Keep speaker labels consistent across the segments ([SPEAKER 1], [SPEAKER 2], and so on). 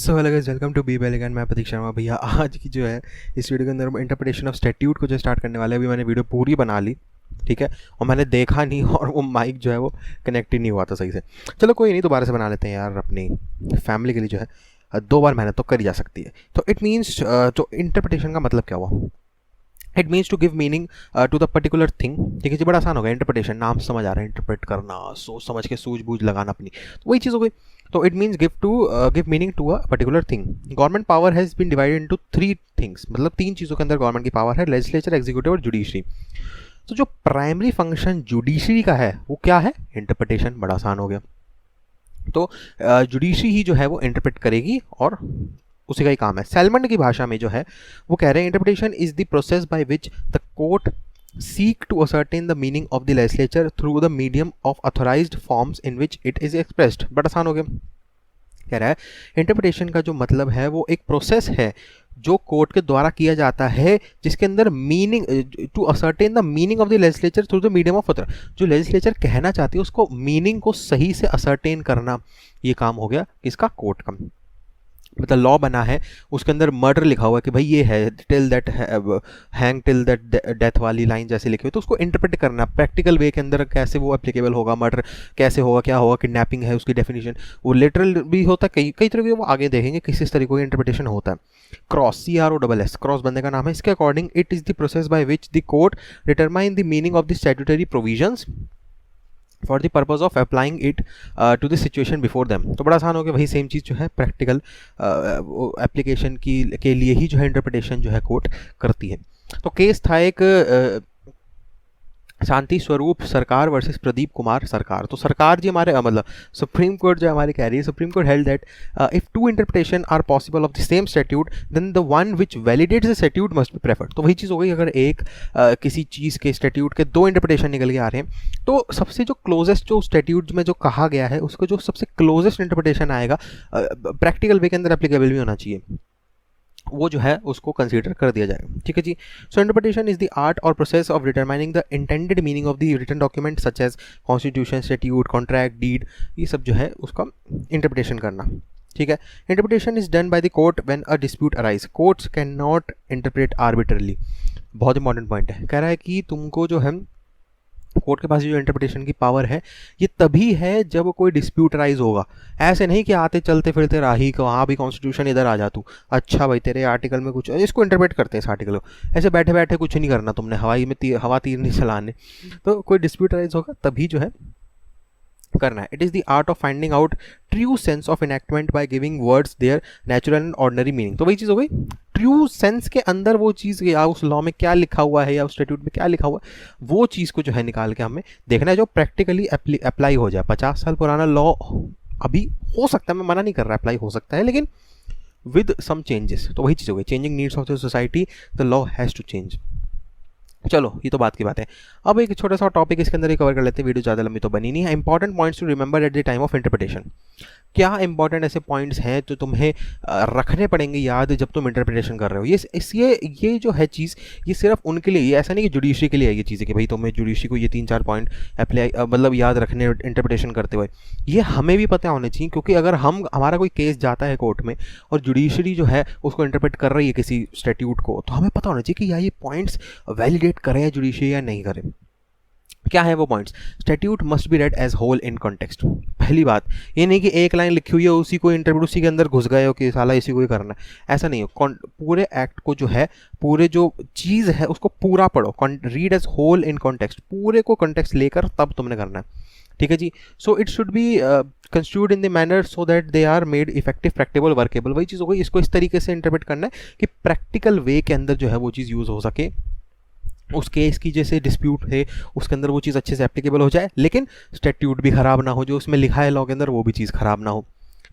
[SPEAKER 1] So hello guys, welcome to B Bell again. मैं प्रतीक शर्मा। भैया आज की जो है इस वीडियो के अंदर हम इंटरप्रिटेशन ऑफ स्टैट्यूट को जो स्टार्ट करने वाले हैं। अभी मैंने वीडियो पूरी बना ली, ठीक है, और मैंने देखा नहीं और वो माइक जो है वो कनेक्ट ही नहीं हुआ था सही से। चलो कोई नहीं, दोबारा से बना लेते हैं यार। अपनी फैमिली के लिए जो है दो बार मेहनत तो करी जा सकती है। तो इट मीन्स तो इंटरप्रिटेशन का मतलब क्या हुआ? It means to give meaning to the particular thing. ठीक है जी, बड़ा आसान हो गया। इंटरप्रिटेशन नाम से समझ आ रहा है, इंटरप्रेट करना, सोच समझ के सूझबूझ लगाना अपनी, तो वही चीज़ हो गई। तो it means give meaning to a particular thing. Government power has been divided into three things, मतलब तीन चीज़ों के अंदर गवर्नमेंट की पावर है: लेजिस्लेचर, एग्जीक्यूटिव और जुडिशरी। तो जो प्राइमरी फंक्शन जुडिशरी का है वो क्या है? इंटरप्रिटेशन। बड़ा आसान हो गया। तो जुडिशरी ही जो है वो इंटरप्रेट करेगी और उसी का ही काम है। सैलमन की भाषा में जो है वो कह रहे हैं interpretation is the process by which the court seek to ascertain the meaning of the legislature through the medium of authorized forms in which it is expressed। बड़ा आसान हो गया। कह रहा है इंटरप्रिटेशन का जो मतलब है वो एक प्रोसेस है जो कोर्ट के द्वारा किया जाता है, जिसके अंदर meaning to ascertain the meaning of the legislature through the medium of authority. जो लेजिस्लेचर कहना चाहती है उसको मीनिंग को सही से असर्टेन करना, ये काम हो गया किसका? कोर्ट का। मतलब लॉ बना है, उसके अंदर मर्डर लिखा हुआ है कि भाई ये है, till that hang till that death वाली लाइन जैसे लिखी हुई, तो उसको इंटरप्रेट करना प्रैक्टिकल वे के अंदर कैसे वो एप्लीकेबल होगा। मर्डर कैसे होगा, क्या होगा, किडनैपिंग है उसकी डेफिनेशन, वो लिटरल भी होता है, कई कई तरह के, वो आगे देखेंगे किस तरीके का इंटरप्रिटेशन होता है। क्रॉस, CROSS, क्रॉस बंदे का नाम है। इसके according it is the process by which the court determine the meaning of the statutory provisions for the purpose of applying it to the situation before them. तो बड़ा आसान हो गया। वही सेम चीज़ जो है प्रैक्टिकल एप्लीकेशन की के लिए ही जो है इंटरप्रिटेशन जो है कोर्ट करती है। तो केस था एक शांति स्वरूप सरकार वर्सेस प्रदीप कुमार सरकार। तो सरकार जी हमारे मतलब सुप्रीम कोर्ट जो हमारी कह रही है, Supreme Court held that if two interpretation are possible of the same statute then the one which validates the statute must be preferred. तो वही चीज़ हो गई, अगर एक किसी चीज़ के स्टैट्यूट के दो इंटरप्रिटेशन निकल के आ रहे हैं तो सबसे जो क्लोजेस्ट जो स्टैट्यूट में जो कहा गया है उसको जो सबसे क्लोजेस्ट इंटरप्रिटेशन आएगा प्रैक्टिकल वे के अंदर एप्लीकेबल भी होना चाहिए, वो जो है उसको कंसीडर कर दिया जाएगा। ठीक है जी। So interpretation is the art और process of determining the intended meaning of the written document such as constitution, statute, contract, deed, ये सब जो है उसका इंटरप्रिटेशन करना। ठीक है। Interpretation is done by the court when a dispute arise. Courts can not interpret arbitrarily. बहुत important point है। कह रहा है कि तुमको जो है कोर्ट के पास जो इंटरप्रिटेशन की पावर है ये तभी है जब कोई डिस्प्यूट राइज होगा। ऐसे नहीं कि आते चलते फिरते राही को वहाँ भी कॉन्स्टिट्यूशन इधर आ जा तू, अच्छा भाई तेरे आर्टिकल में कुछ, इसको इंटरप्रेट करते हैं इस आर्टिकल को। ऐसे बैठे बैठे कुछ नहीं करना तुमने, हवाई में हवा तीर नहीं चलाने। तो कोई डिस्प्यूट राइज होगा तभी जो है करना है। It is the art of finding out true sense of enactment by giving words there natural and ordinary meaning. तो वही चीज़ हो गई, ट्रू सेंस के अंदर वो चीज़ या उस लॉ में क्या लिखा हुआ है या उस स्टैट्यूट में क्या लिखा हुआ है वो चीज़ को जो है निकाल के हमें देखना है जो प्रैक्टिकली अप्लाई हो जाए। 50 साल पुराना लॉ अभी हो सकता है, मैं मना नहीं कर रहा, अप्लाई हो सकता है, लेकिन विद सम चेंजेस। तो वही चीज़ हो गई, changing needs of the society, the law has to change. चलो ये तो बात की बात है। अब एक छोटा सा टॉपिक इसके अंदर ही कवर कर लेते हैं, वीडियो ज़्यादा लंबी तो बनी नहीं है। Important points to remember at the time of interpretation. क्या इंपॉर्टेंट ऐसे पॉइंट्स हैं जो तुम्हें रखने पड़ेंगे याद जब तुम इंटरप्रिटेशन कर रहे हो? ये जो है चीज़ ये सिर्फ उनके लिए, ये ऐसा नहीं कि जुडिशरी के लिए है ये चीज़ कि भाई तुम्हें जुडिशरी को ये 3-4 पॉइंट अप्लाई मतलब याद रखने इंटरप्रिटेशन करते हुए, ये हमें भी पता होने चाहिए। क्योंकि अगर हमारा कोई केस जाता है कोर्ट में और जुडिशरी जो है उसको इंटरप्रेट कर रही है किसी स्टैट्यूट को, तो हमें पता होना चाहिए कि या ये पॉइंट्स वैलिडेट करें जुडिशरी या नहीं करें। क्या है वो points? Statute must be read as whole in context. पहली बात ये नहीं कि एक लाइन लिखी हुई है उसी को इंटरप्रेट, उसी के अंदर घुस गए हो कि साला इसी को ही करना है, ऐसा नहीं हो। पूरे एक्ट को जो है, पूरे जो चीज़ है उसको पूरा पढ़ो, read as whole in context, पूरे को कॉन्टेक्स्ट लेकर तब तुमने करना है। ठीक है जी। So it should be construed in the manner so that they are made effective, practical, workable. वही चीज़ हो गई, इसको इस तरीके से इंटरप्रेट करना है कि प्रैक्टिकल वे के अंदर जो है वो चीज़ यूज़ हो सके, उस केस की जैसे डिस्प्यूट है उसके अंदर वो चीज़ अच्छे से एप्लीकेबल हो जाए, लेकिन स्टैट्यूट भी ख़राब ना हो, जो उसमें लिखा है लॉ के अंदर वो भी चीज़ ख़राब ना हो।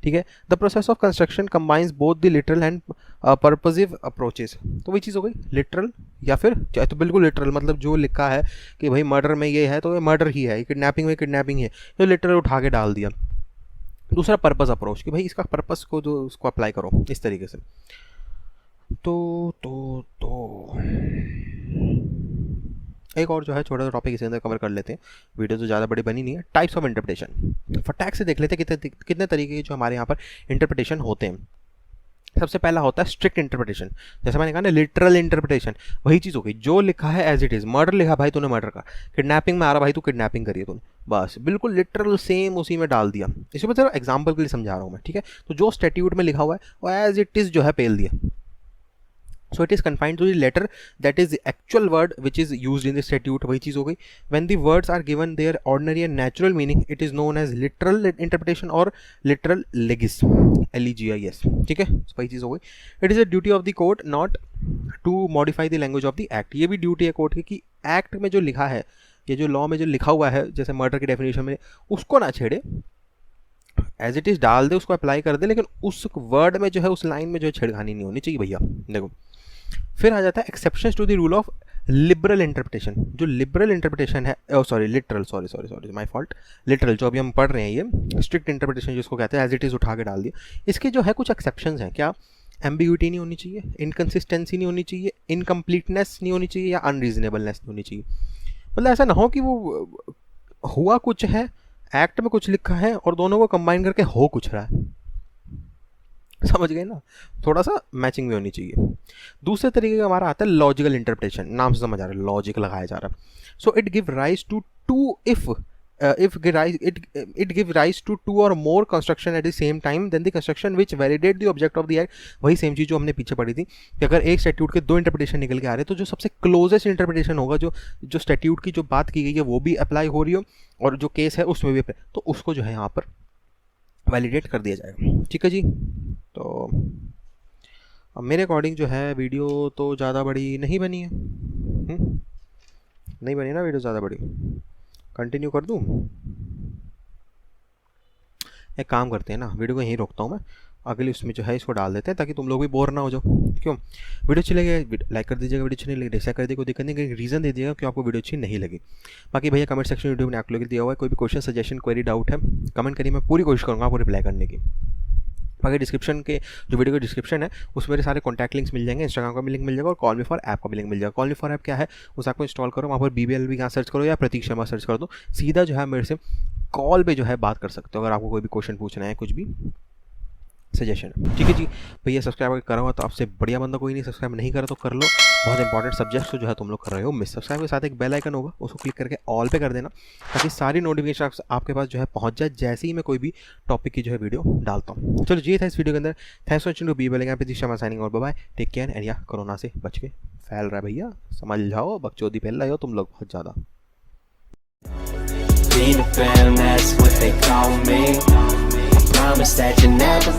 [SPEAKER 1] ठीक है। The process of construction combines both the literal and purposive approaches. तो वही चीज़ हो गई, लिटरल या फिर चाहे तो बिल्कुल लिटरल, मतलब जो लिखा है कि भाई मर्डर में ये है तो ये मर्डर ही है, किडनैपिंग में किडनैपिंग है, तो लिटरल उठा के डाल दिया। दूसरा पर्पस अप्रोच कि भाई इसका पर्पस को जो उसको अप्लाई करो इस तरीके से। तो एक और जो है छोटा सा टॉपिक इसके अंदर कवर कर लेते हैं, वीडियो तो ज़्यादा बड़ी बनी नहीं है। टाइप्स ऑफ इंटरप्रिटेशन, फटाक से देख लेते हैं कितने तरीके के जो हमारे यहाँ पर इंटरप्रिटेशन होते हैं। सबसे पहला होता है स्ट्रिक्ट इंटरप्रिटेशन, जैसे मैंने कहा ना लिटरल इंटरप्रिटेशन, वही चीज़ हो गई, जो लिखा है एज इट इज़, मर्डर लिखा भाई तूने मर्डर का, किडनैपिंग में आ रहा भाई तू किडनैपिंग करिए तूने, बस बिल्कुल लिटरल सेम उसी में डाल दिया। इसी में सिर्फ एग्जाम्पल के लिए समझा रहा हूँ मैं, ठीक है। तो जो स्टैट्यूट में लिखा हुआ है वो एज इट इज़ जो है पेल दिया। So it is confined to the letter, that is the actual word which is used in the statute, वही चीज़ हो गई। When the words are given their ordinary and natural meaning, it is known as literal interpretation or literal legis, legis, ठीक है, वही चीज़ हो गई। It is a duty of the court not to modify the language of the act, ये भी duty है court की कि एक्ट में जो लिखा है, ये जो लॉ में जो लिखा हुआ है, जैसे मर्डर की डेफिनेशन में, उसको ना छेड़े, एज इट इज़ डाल दे, उसको अप्लाई कर दे, लेकिन उस वर्ड में जो है, उस लाइन में जो है छेड़खानी नहीं होनी चाहिए भैया। देखो फिर आ जाता है exceptions to the rule of liberal interpretation. जो लिबरल इंटरप्रिटेशन है, sorry literal, sorry my fault, literal जो अभी हम पढ़ रहे हैं, ये स्ट्रिक्ट इंटरप्रिटेशन जिसको कहते हैं, एज इट इज़ उठा के डाल दिया। इसके जो है कुछ एक्सेप्शंस हैं, क्या एम्बिग्यूटी नहीं होनी चाहिए, इनकन्सिस्टेंसी नहीं होनी चाहिए, इनकम्प्लीटनेस नहीं होनी चाहिए, या अनरीजनेबलनेस नहीं होनी चाहिए। मतलब ऐसा ना हो कि वो हुआ कुछ है, एक्ट में कुछ लिखा है और दोनों को कंबाइन करके हो कुछ रहा है, समझ गए ना, थोड़ा सा मैचिंग भी होनी चाहिए। दूसरे तरीके का हमारा आता है लॉजिकल इंटरप्रिटेशन, नाम से समझ आ रहा है, लॉजिक लगाया जा रहा है। So it give rise to to if it give rise to two or more construction at the same time then the construction which validate the object of the act, वही सेम चीज़ जो हमने पीछे पढ़ी थी कि अगर एक स्टैट्यूट के दो इंटरप्रिटेशन निकल के आ रहे हैं तो जो सबसे क्लोजेस्ट इंटरप्रिटेशन होगा, जो स्टैट्यूट की जो बात की गई है वो भी अप्लाई हो रही हो और जो केस है उसमें भी, तो उसको जो है यहाँ पर वैलिडेट कर दिया जाएगा, ठीक है जी। तो अब मेरे अकॉर्डिंग जो है वीडियो तो ज़्यादा बड़ी नहीं बनी है, नहीं बनी ना वीडियो ज़्यादा बड़ी, कंटिन्यू कर दूँ? एक काम करते हैं ना, वीडियो को यहीं रोकता हूँ मैं, अगली उसमें जो है इसको डाल देते हैं ताकि तुम लोग भी बोर ना हो जाओ। क्यों? वीडियो अच्छी लगे लाइक कर दीजिएगा, वीडियो अच्छी नहीं लगी डिसलाइक कर दीजिएगा, कोई दिक्कत नहीं, रीज़न दे दीजिएगा क्यों आपको वीडियो अच्छी नहीं लगी। बाकी भैया कमेंट सेक्शन वीडियो में आप लोग दिया हुआ है, कोई भी क्वेश्चन सजेशन क्वेरी डाउट है कमेंट करिए, मैं पूरी कोशिश करूँगा आपको रिप्लाई करने की। बाकी डिस्क्रिप्शन के जो वीडियो का डिस्क्रिप्शन है उसमें मेरे सारे कॉन्टैक्ट लिंक्स मिल जाएंगे, इंस्टाग्राम का भी लिंक मिल जाएगा और कॉल मी फॉर ऐप का भी लिंक मिल जाएगा। कॉल मी फॉर ऐप क्या है, उस ऐप को इंस्टॉल करो, वहाँ पर BBL भी यहाँ सर्च करो या प्रतीक शर्मा सर्च कर दो, सीधा जो है मेरे से कॉल पे जो है बात कर सकते हो अगर आपको कोई भी क्वेश्चन पूछना है, कुछ भी सजेशन, ठीक है जी। भैया सब्सक्राइब करा हुआ तो आपसे बढ़िया बंदा कोई नहीं, सब्सक्राइब नहीं करा तो कर लो, बहुत इंपॉर्टेंट सब्जेक्ट जो है तुम लोग कर रहे हो मिस। सब्सक्राइब के साथ एक बेल आइकन होगा, उसको क्लिक करके ऑल पे कर देना ताकि सारी नोटिफिकेशन आपके पास जो है पहुंच जाए जैसे ही मैं कोई भी टॉपिक की जो है वीडियो डालता हूँ। चलो जी था इस वीडियो के अंदर, thanks for watching to BBL, यहाँ पे शर्मा साइनिंग और बाय, टेक केयर एंड या कोरोना से बच के फैल रहा है भैया, समझ जाओ बकचोदी फैल रहे हो तुम लोग बहुत ज़्यादा।
[SPEAKER 2] Being a fan, that's what they call me. I promise that you never